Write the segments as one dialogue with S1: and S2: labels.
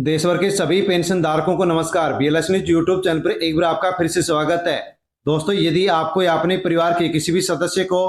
S1: देश भर के सभी पेंशन धारकों को नमस्कार। बीएलएस न्यूज यूट्यूब चैनल पर एक बार आपका फिर से स्वागत है। दोस्तों, यदि आपको या अपने परिवार के किसी भी सदस्य को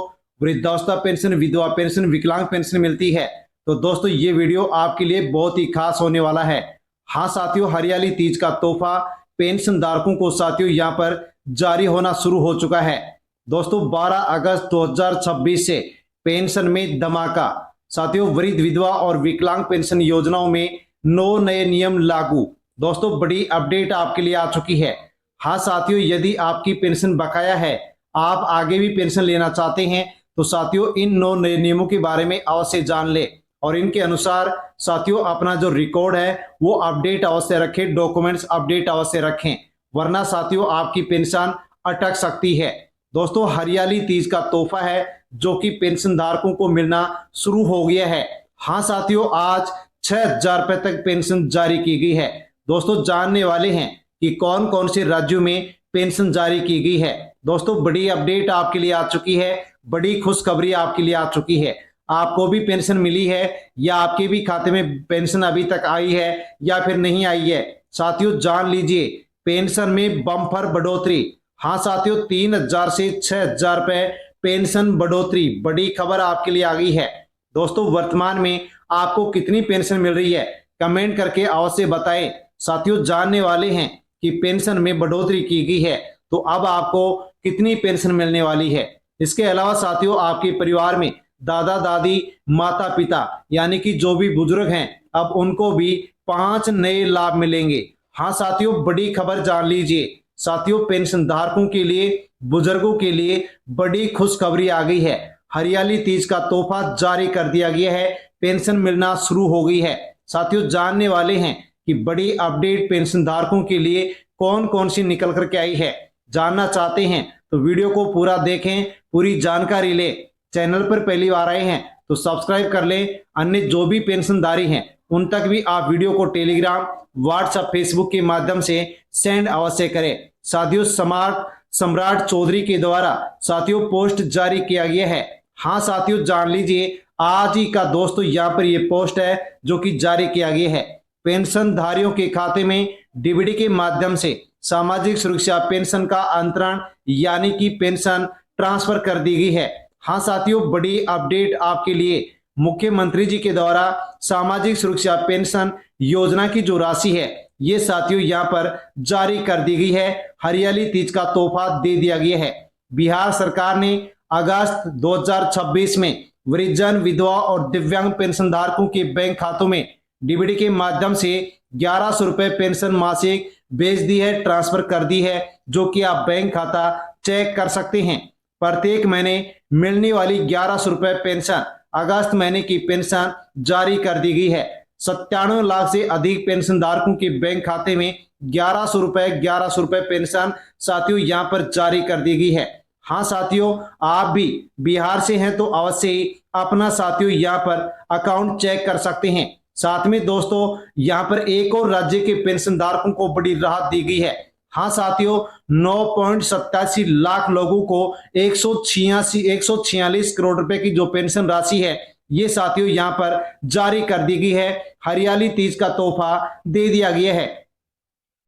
S1: वृद्धावस्था पेंशन, विधवा पेंशन, विकलांग पेंशन मिलती है तो दोस्तों ये वीडियो आपके लिए बहुत ही खास होने वाला है। हाँ साथियों, हरियाली तीज का तोहफा पेंशन धारकों को साथियों यहाँ पर जारी होना शुरू हो चुका है। दोस्तों 12 अगस्त 2026 से पेंशन में धमाका। साथियों, वृद्ध, विधवा और विकलांग पेंशन योजनाओं में 9 नए नियम लागू। दोस्तों बड़ी अपडेट आपके लिए आ चुकी है। हाँ साथियों, यदि आपकी पेंशन बकाया है, आप आगे भी पेंशन लेना चाहते हैं तो साथियों इन 9 नए नियमों के बारे में अवश्य जान ले और इनके अनुसार साथियों अपना जो रिकॉर्ड है वो अपडेट अवश्य रखें, डॉक्यूमेंट्स अपडेट अवश्य रखें, वरना साथियों आपकी पेंशन अटक सकती है। दोस्तों हरियाली तीज का तोहफा है जो कि पेंशन धारकों को मिलना शुरू हो गया है। हाँ साथियों, आज 6,000 रुपए तक पेंशन जारी की गई है। दोस्तों जानने वाले हैं कि कौन कौन से राज्यों में पेंशन जारी की गई है। दोस्तों बड़ी अपडेट आपके लिए आ चुकी है, बड़ी खुशखबरी आपके लिए आ चुकी है। आपको भी पेंशन मिली है या आपके भी खाते में पेंशन अभी तक आई है या फिर नहीं आई है, साथियों जान लीजिए पेंशन में बम्पर बढ़ोतरी। हाँ साथियों, 3,000 से 6,000 रुपए पेंशन बढ़ोतरी, बड़ी खबर आपके लिए आ गई है। दोस्तों वर्तमान में आपको कितनी पेंशन मिल रही है कमेंट करके अवश्य बताएं। साथियों जानने वाले हैं कि पेंशन में बढ़ोतरी की गई है तो अब आपको कितनी पेंशन मिलने वाली है। इसके अलावा साथियों आपके परिवार में दादा दादी, माता पिता यानी कि जो भी बुजुर्ग हैं अब उनको भी 5 नए लाभ मिलेंगे। हाँ साथियों, बड़ी खबर जान लीजिए। साथियों पेंशन धारकों के लिए, बुजुर्गों के लिए बड़ी खुशखबरी आ गई है। हरियाली तीज का तोहफा जारी कर दिया गया है, पेंशन मिलना शुरू हो गई है। साथियों जानने वाले हैं कि बड़ी अपडेट पेंशन धारकों के लिए कौन कौन सी निकल करके आई है। जानना चाहते हैं तो वीडियो को पूरा देखें, पूरी जानकारी ले। चैनल पर पहली बार आए हैं तो सब्सक्राइब कर लें। अन्य जो भी पेंशनधारी हैं उन तक भी आप वीडियो को टेलीग्राम, व्हाट्सएप, फेसबुक के माध्यम से सेंड अवश्य करें। साथियों सम्राट चौधरी के द्वारा साथियों पोस्ट जारी किया गया है। हाँ साथियों जान लीजिए आज ही का दोस्तों यहाँ पर ये पोस्ट है जो कि जारी किया गया है। पेंशन धारियों के खाते में डीबीडी के माध्यम से सामाजिक सुरक्षा पेंशन का अंतरण यानी कि पेंशन ट्रांसफर कर दी गई है। हाँ साथियों, बड़ी अपडेट आपके लिए। मुख्यमंत्री जी के द्वारा सामाजिक सुरक्षा पेंशन योजना की जो राशि है ये साथियों यहाँ पर जारी कर दी गई है। हरियाली तीज का तोहफा दे दिया गया है। बिहार सरकार ने अगस्त 2026 में वृद्धजन, विधवा और दिव्यांग पेंशन धारकों के बैंक खातों में डीबीडी के माध्यम से 1,100 रुपए पेंशन मासिक भेज दी है, ट्रांसफर कर दी है, जो कि आप बैंक खाता चेक कर सकते हैं। प्रत्येक महीने मिलने वाली 1,100 रुपए पेंशन अगस्त महीने की पेंशन जारी कर दी गई है। 97 लाख से अधिक पेंशन धारकों के बैंक खाते में 1,100 रुपए पेंशन साथियों यहाँ पर जारी कर दी गई है। हाँ साथियों, आप भी बिहार से हैं तो अवश्य ही अपना साथियों यहाँ पर अकाउंट चेक कर सकते हैं। साथ में दोस्तों यहाँ पर एक और राज्य के पेंशन धारकों को बड़ी राहत दी गई है। हाँ साथियों, 9.87 लाख लोगों को 146 करोड़ रुपए की जो पेंशन राशि है ये साथियों यहाँ पर जारी कर दी गई है। हरियाली तीज का तोहफा दे दिया गया है।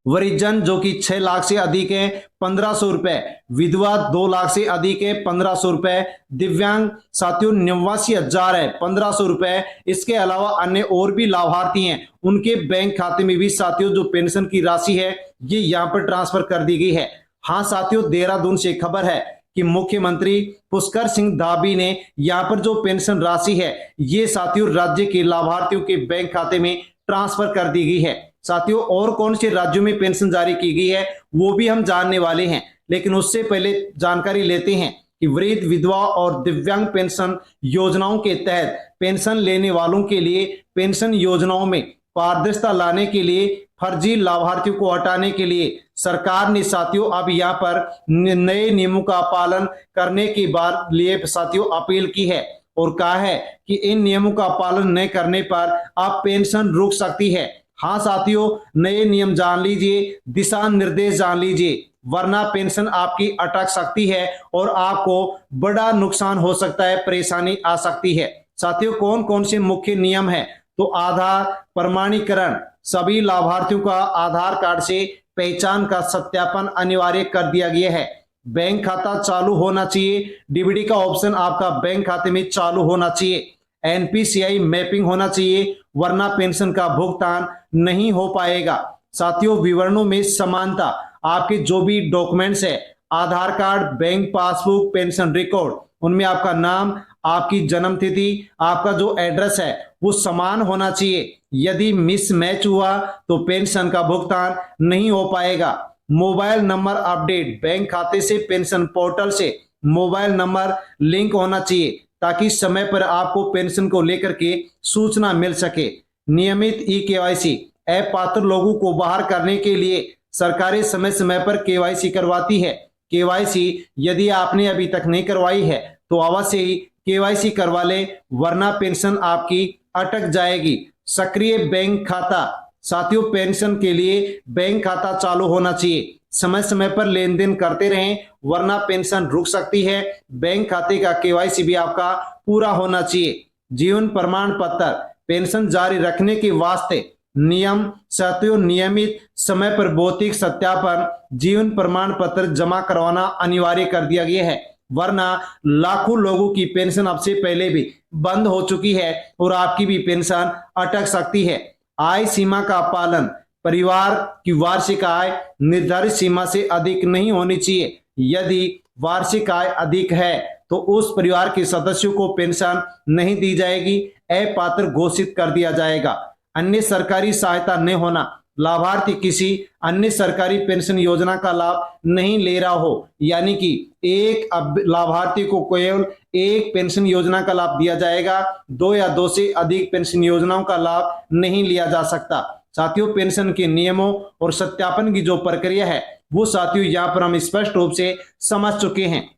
S1: वृद्धजन जो कि 6 लाख से अधिक है 1,500 रुपए, विधवा 2 लाख से अधिक है 1,500 रुपए, दिव्यांग साथियों 89,000 है 1,500 रुपए। इसके अलावा अन्य और भी लाभार्थी हैं उनके बैंक खाते में भी साथियों जो पेंशन की राशि है ये यहाँ पर ट्रांसफर कर दी गई है। हाँ साथियों, देहरादून से खबर है कि मुख्यमंत्री पुष्कर सिंह धामी ने यहाँ पर जो पेंशन राशि है ये साथियों राज्य के लाभार्थियों के बैंक खाते में ट्रांसफर कर दी गई है। साथियों और कौन से राज्यों में पेंशन जारी की गई है वो भी हम जानने वाले हैं, लेकिन उससे पहले जानकारी लेते हैं कि वृद्ध, विधवा और दिव्यांग पेंशन योजनाओं के तहत पेंशन लेने वालों के लिए पेंशन योजनाओं में पारदर्शिता लाने के लिए, फर्जी लाभार्थियों को हटाने के लिए सरकार ने साथियों अब यहाँ पर नए नियमों का पालन करने के बाद लिए साथियों अपील की है और कहा है कि इन नियमों का पालन न करने पर अब पेंशन रुक सकती है। हाँ साथियों, नए नियम जान लीजिए, दिशा निर्देश जान लीजिए, वरना पेंशन आपकी अटक सकती है और आपको बड़ा नुकसान हो सकता है, परेशानी आ सकती है। साथियों कौन कौन से मुख्य नियम है तो आधार प्रमाणीकरण, सभी लाभार्थियों का आधार कार्ड से पहचान का सत्यापन अनिवार्य कर दिया गया है। बैंक खाता चालू होना चाहिए, डीबीडी का ऑप्शन आपका बैंक खाते में चालू होना चाहिए, एनपीसीआई मैपिंग होना चाहिए, वरना पेंशन का भुगतान नहीं हो पाएगा। साथियों, विवरणों में समानता, आपके जो भी डॉक्यूमेंट्स है, Aadhaar card, bank passbook, pension record, उनमें आपका नाम, आपकी जन्म तिथि, आपका जो एड्रेस है वो समान होना चाहिए। यदि मिसमैच हुआ तो पेंशन का भुगतान नहीं हो पाएगा। मोबाइल नंबर अपडेट, बैंक खाते से पेंशन पोर्टल से मोबाइल नंबर लिंक होना चाहिए ताकि समय पर आपको पेंशन को लेकर के सूचना मिल सके। नियमित ई केवाईसी, अपात्र लोगों को बाहर करने के लिए सरकारें समय समय पर केवाईसी करवाती है। केवाईसी यदि आपने अभी तक नहीं करवाई है तो अवश्य ही केवाईसी करवा ले, वरना पेंशन आपकी अटक जाएगी। सक्रिय बैंक खाता, साथियों पेंशन के लिए बैंक खाता चालू होना चाहिए, समय समय पर लेन देन करते रहें वरना पेंशन रुक सकती है। बैंक खाते का केवाईसी भी आपका पूरा होना चाहिए। जीवन प्रमाण पत्र, पेंशन जारी रखने के वास्ते नियम, साथियों नियमित समय पर भौतिक सत्यापन जीवन प्रमाण पत्र जमा करवाना अनिवार्य कर दिया गया है, वरना लाखों लोगों की पेंशन अब से पहले भी बंद हो चुकी है और आपकी भी पेंशन अटक सकती है। आय सीमा का पालन, परिवार की वार्षिक आय निर्धारित सीमा से अधिक नहीं होनी चाहिए। यदि वार्षिक आय अधिक है तो उस परिवार के सदस्यों को पेंशन नहीं दी जाएगी, अपात्र घोषित कर दिया जाएगा। अन्य सरकारी सहायता न होना, लाभार्थी किसी अन्य सरकारी पेंशन योजना का लाभ नहीं ले रहा हो, यानी कि एक लाभार्थी को केवल एक पेंशन योजना का लाभ दिया जाएगा, दो या दो से अधिक पेंशन योजनाओं का लाभ नहीं लिया जा सकता। साथियों, पेंशन के नियमों और सत्यापन की जो प्रक्रिया है वो साथियों यहाँ पर हम स्पष्ट रूप से समझ चुके हैं।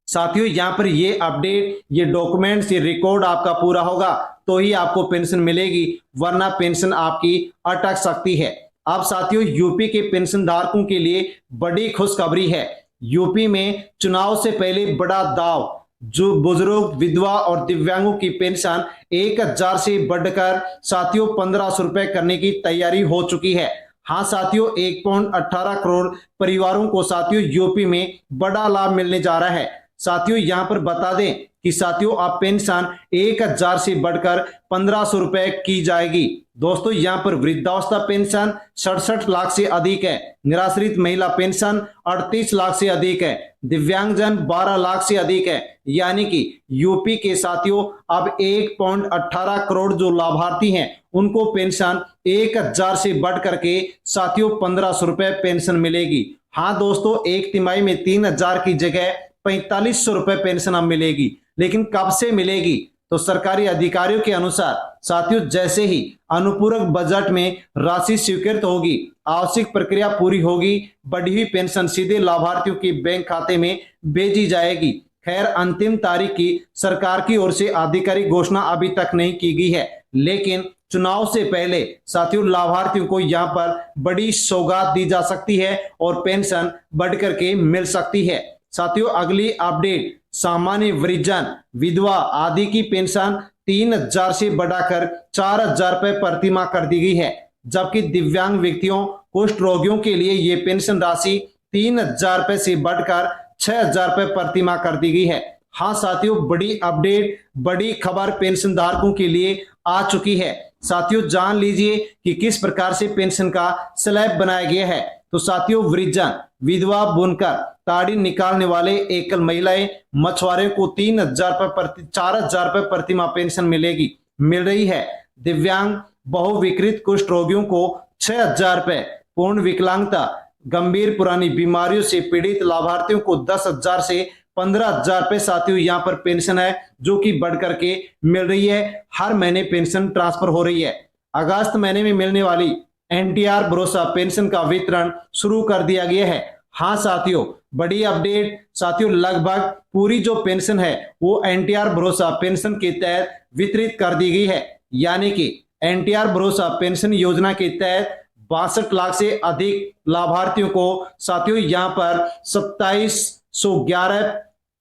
S1: साथियों, यहाँ पर ये अपडेट, ये डॉक्यूमेंट्स, ये रिकॉर्ड आपका पूरा होगा तो ही आपको पेंशन मिलेगी, वरना पेंशन आपकी अटक सकती है। अब साथियों, यूपी के पेंशन धारकों के लिए बड़ी खुशखबरी है। यूपी में चुनाव से पहले बड़ा दाव, जो बुजुर्ग, विधवा और दिव्यांगों की पेंशन 1000 से बढ़कर साथियों 1500 रुपए करने की तैयारी हो चुकी है। हाँ साथियों, 1.18 करोड़ परिवारों को साथियों यूपी में बड़ा लाभ मिलने जा रहा है। साथियों, यहाँ पर बता दें कि साथियों आप पेंशन 1000 से बढ़कर 1500 रुपए की जाएगी। दोस्तों, यहाँ पर वृद्धावस्था पेंशन 67 लाख से अधिक है, निराश्रित महिला पेंशन 38 लाख से अधिक है, दिव्यांगजन 12 लाख से अधिक है, यानी कि यूपी के साथियों अब 1.18 करोड़ जो लाभार्थी हैं उनको पेंशन 1000 से बढ़ करके साथियों 1500 रुपए पेंशन मिलेगी। हाँ दोस्तों, एक तिमाही में 3000 की जगह 4500 रुपए पेंशन अब मिलेगी, लेकिन कब से मिलेगी? तो सरकारी अधिकारियों के अनुसार साथियों जैसे ही अनुपूरक बजट में राशि स्वीकृत होगी, आवश्यक प्रक्रिया पूरी होगी, बढ़ी हुई पेंशन सीधे लाभार्थियों के बैंक खाते में भेजी जाएगी। खैर, अंतिम तारीख की सरकार की ओर से आधिकारिक घोषणा अभी तक नहीं की गई है, लेकिन चुनाव से पहले साथियों लाभार्थियों को यहाँ पर बड़ी सौगात दी जा सकती है और पेंशन बढ़ करके मिल सकती है। साथियों, अगली अपडेट, सामान्य वृद्धजन, विधवा आदि की पेंशन 3000 से बढ़ाकर 4000 रुपए प्रतिमाह कर दी गई है, जबकि दिव्यांग व्यक्तियों, कुष्ठ रोगियों के लिए ये पेंशन राशि 3000 रुपए से बढ़कर 6000 रुपए प्रतिमाह कर दी गई है। हाँ साथियों, बड़ी अपडेट, बड़ी खबर पेंशन धारकों के लिए आ चुकी है। साथियों, जान लीजिए कि किस प्रकार से पेंशन का स्लैब बनाया गया है। तो साथियों, वृद्धजन, विधवा, बुनकर, ताड़ी निकालने वाले, एकल महिलाएं, मछुआरे को 3000 रुपए 4000 रुपए प्रतिमाह पेंशन मिल रही है। दिव्यांग, बहुविकृत कुष्ठ रोगियों को 6000 रुपए, पूर्ण विकलांगता, गंभीर पुरानी बीमारियों से पीड़ित लाभार्थियों को 10,000 से 15,000 रुपए साथियों यहाँ पर पेंशन है, जो कि बढ़ करके मिल रही है। हर महीने पेंशन ट्रांसफर हो रही है। अगस्त महीने में मिलने वाली एनटीआर भरोसा पेंशन का वितरण शुरू कर दिया गया है। हाँ साथियों, बड़ी अपडेट, साथियों लगभग पूरी जो पेंशन है वो एनटीआर भरोसा पेंशन के तहत वितरित कर दी गई है, यानी कि एनटीआर भरोसा पेंशन योजना के तहत 62 लाख से अधिक लाभार्थियों को साथियों यहाँ पर 2711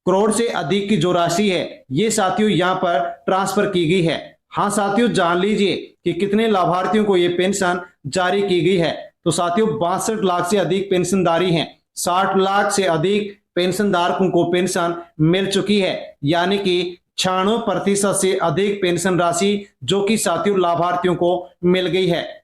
S1: करोड़ से अधिक की जो राशि है ये साथियों यहाँ पर ट्रांसफर की गई है। हाँ साथियों, जान लीजिए कि कितने लाभार्थियों को ये पेंशन जारी की गई है। तो साथियों 62 लाख से अधिक पेंशनधारी हैं, 60 लाख से अधिक पेंशनधारकों को पेंशन मिल चुकी है, यानी कि 96% से अधिक पेंशन राशि जो कि साथियों लाभार्थियों को मिल गई है।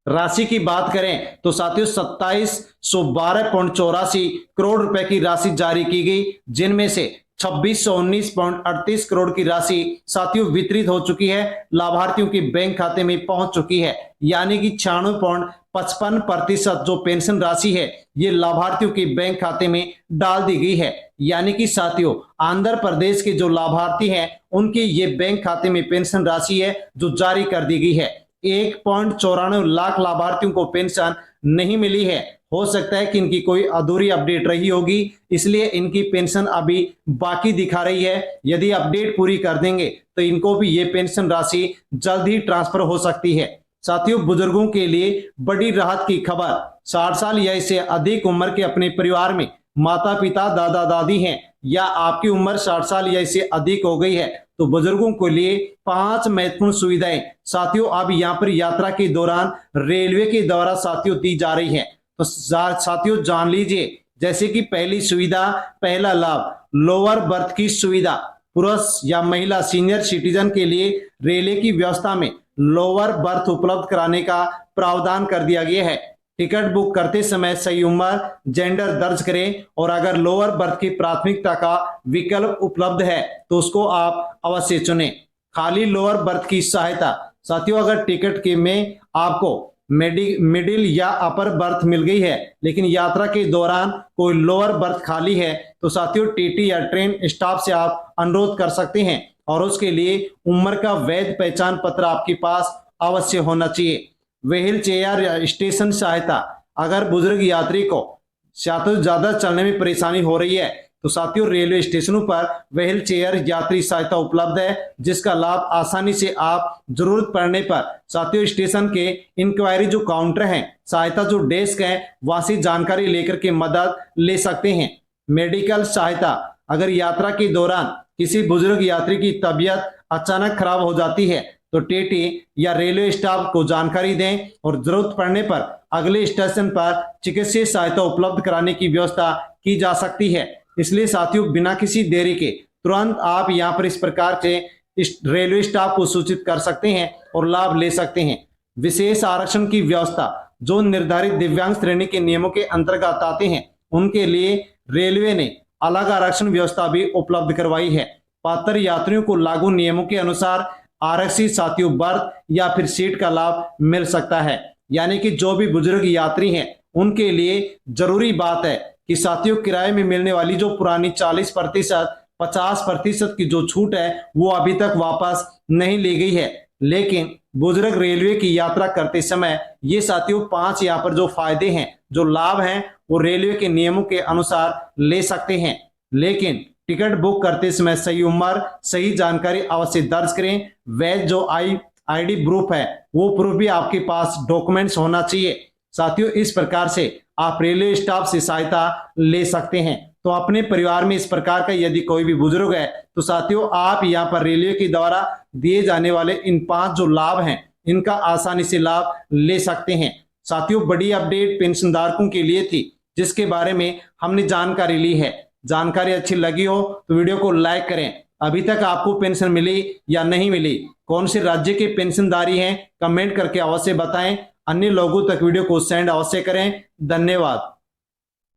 S1: राशि की बात करें तो साथियों 2712.84 करोड़ रुपए की राशि जारी की गई, जिनमें से 2619.38 करोड़ की राशि साथियों वितरित हो चुकी है, लाभार्थियों के बैंक खाते में पहुंच चुकी है, यानी कि 96.55% जो पेंशन राशि है ये लाभार्थियों के बैंक खाते में डाल दी गई है। यानी कि साथियों आंध्र प्रदेश के जो लाभार्थी हैं उनके ये बैंक खाते में पेंशन राशि है जो जारी कर दी गई है। 1.94 लाख लाभार्थियों को पेंशन नहीं मिली है। हो सकता है कि इनकी कोई अधूरी अपडेट रही होगी, इसलिए इनकी पेंशन अभी बाकी दिखा रही है। यदि अपडेट पूरी कर देंगे तो इनको भी ये पेंशन राशि जल्द ही ट्रांसफर हो सकती है। साथियों बुजुर्गों के लिए बड़ी राहत की खबर, 60 साल या इससे अधिक उम्र के अपने परिवार में माता पिता दादा दादी हैं या आपकी उम्र 60 साल या इससे अधिक हो गई है तो बुजुर्गों के लिए 5 महत्वपूर्ण सुविधाएं साथियों अब यहाँ पर यात्रा के दौरान रेलवे के द्वारा साथियों दी जा रही है। तो साथियों जान लीजिए, जैसे कि पहली सुविधा, पहला लाभ, लोअर बर्थ की सुविधा। पुरुष या महिला सीनियर सिटीजन के लिए रेलवे की व्यवस्था में लोअर बर्थ उपलब्ध कराने का प्रावधान कर दिया गया है। टिकट बुक करते समय सही उम्र जेंडर दर्ज करें और अगर लोअर बर्थ की प्राथमिकता का विकल्प उपलब्ध है तो उसको आप अवश्य चुनें। खाली लोअर बर्थ की सहायता, साथियों अगर टिकट के में आपको मिडिल या अपर बर्थ मिल गई है लेकिन यात्रा के दौरान कोई लोअर बर्थ खाली है तो साथियों टीटी या ट्रेन स्टाफ से आप अनुरोध कर सकते हैं और उसके लिए उम्र का वैध पहचान पत्र आपके पास अवश्य होना चाहिए। व्हील चेयर या स्टेशन सहायता, अगर बुजुर्ग यात्री को ज्यादा चलने में परेशानी हो रही है तो साथियों रेलवे स्टेशनों पर व्हील चेयर यात्री सहायता उपलब्ध है, जिसका लाभ आसानी से आप जरूरत पड़ने पर साथियों स्टेशन के इंक्वायरी जो काउंटर हैं, सहायता जो डेस्क है वहां से जानकारी लेकर के मदद ले सकते हैं। मेडिकल सहायता, अगर यात्रा के दौरान किसी बुजुर्ग यात्री की तबीयत अचानक खराब हो जाती है तो टीटी या रेलवे स्टाफ को जानकारी दें और जरूरत पड़ने पर अगले स्टेशन पर चिकित्सीय सहायता उपलब्ध कराने की व्यवस्था की जा सकती है। इसलिए साथियों बिना किसी देरी के तुरंत आप यहां पर इस प्रकार से इस रेलवे स्टाफ को सूचित कर सकते हैं और लाभ ले सकते हैं। विशेष आरक्षण की व्यवस्था, जो निर्धारित दिव्यांग श्रेणी के नियमों के अंतर्गत आते हैं उनके लिए रेलवे ने अलग आरक्षण व्यवस्था भी उपलब्ध करवाई है। पात्र यात्रियों को लागू नियमों के अनुसार आरक्षित साथियों बर्थ या फिर सीट का लाभ मिल सकता है। यानी कि जो भी बुजुर्ग यात्री हैं उनके लिए जरूरी बात है कि साथियों किराए में मिलने वाली जो पुरानी 40% 50% की जो छूट है वो अभी तक वापस नहीं ली गई है, लेकिन बुजुर्ग रेलवे की यात्रा करते समय ये साथियों 5 यहाँ पर जो फायदे हैं, जो लाभ हैं वो रेलवे के नियमों के अनुसार ले सकते हैं। लेकिन टिकट बुक करते समय सही उम्र सही जानकारी अवश्य दर्ज करें। वैध जो आईडी प्रूफ है वो प्रूफ भी आपके पास डॉक्यूमेंट्स होना चाहिए। साथियों इस प्रकार से आप रेलवे स्टाफ से सहायता ले सकते हैं। तो अपने परिवार में इस प्रकार का यदि कोई भी बुजुर्ग है तो साथियों आप यहाँ पर रेलवे के द्वारा दिए जाने वाले इन 5 जो लाभ हैं इनका आसानी से लाभ ले सकते हैं। साथियों बड़ी अपडेट पेंशनधारकों के लिए थी जिसके बारे में हमने जानकारी ली है। जानकारी अच्छी लगी हो तो वीडियो को लाइक करें। अभी तक आपको पेंशन मिली या नहीं मिली, कौन से राज्य के पेंशनधारी हैं, कमेंट करके अवश्य बताएं। अन्य लोगों तक वीडियो को सेंड अवश्य करें। धन्यवाद।